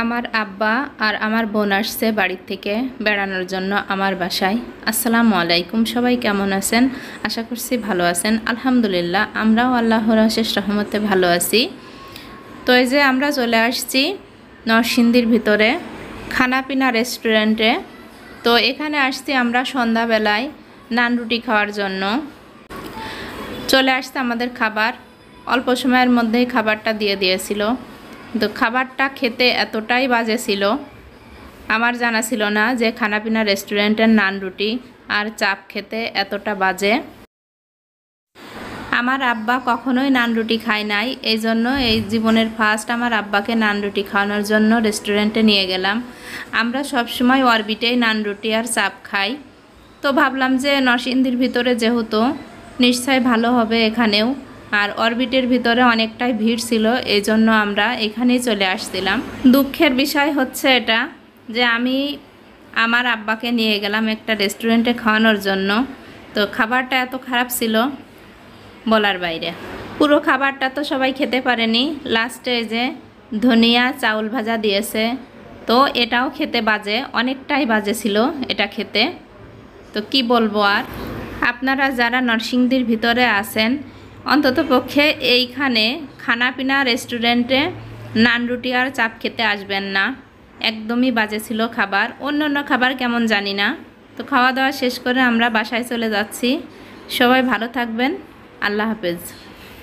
আমার আব্বা আর আমার বোন আসছে বাড়ির থেকে বেড়ানোর জন্য আমার বাসায়। আসসালামু আলাইকুম, সবাই কেমন আছেন? আশা করছি ভালো আছেন। আলহামদুলিল্লাহ, আমরাও আল্লাহর অশেষ রহমতে ভালো আছি। তো এই যে আমরা চলে আসছি নরসিংদীর ভিতরে খানাপিনা রেস্টুরেন্টে। তো এখানে আসছি আমরা সন্ধ্যাবেলায় নান রুটি খাওয়ার জন্য। চলে আসছে আমাদের খাবার, অল্প সময়ের মধ্যেই খাবারটা দিয়ে দিয়েছিল। তো খাবারটা খেতে এতটাই বাজে ছিল, আমার জানা ছিল না যে খানাপিনা রেস্টুরেন্টের নান রুটি আর চাপ খেতে এতটা বাজে। আমার আব্বা কখনোই নান রুটি খায় নাই, এই জন্য এই জীবনের ফার্স্ট আমার আব্বাকে নান রুটি খাওয়ানোর জন্য রেস্টুরেন্টে নিয়ে গেলাম। আমরা সবসময় অরবিটেই নান রুটি আর চাপ খাই। তো ভাবলাম যে নরসিংদীর ভিতরে যেহেতু নিশ্চয়ই ভালো হবে এখানেও, আর অরবিটের ভিতরে অনেকটাই ভিড় ছিল, এই জন্য আমরা এখানেই চলে আসছিলাম। দুঃখের বিষয় হচ্ছে এটা যে আমি আমার আব্বাকে নিয়ে গেলাম একটা রেস্টুরেন্টে খাওয়ানোর জন্য, তো খাবারটা এত খারাপ ছিল বলার বাইরে। পুরো খাবারটা তো সবাই খেতে পারেনি, লাস্টে যে ধনিয়া চাউল ভাজা দিয়েছে, তো এটাও খেতে বাজে, অনেকটাই বাজে ছিল এটা খেতে। তো কি বলবো আর। আপনারা যারা নরসিংদীর ভিতরে আছেন অন্ততপক্ষে এইখানে খানাপিনা রেস্টুরেন্টে নান রুটি আর চাপ খেতে আসবেন না, একদমই বাজে ছিল খাবার। অন্য অন্য খাবার কেমন জানি না। তো খাওয়া দাওয়া শেষ করে আমরা বাসায় চলে যাচ্ছি। সবাই ভালো থাকবেন, আল্লাহ হাফেজ।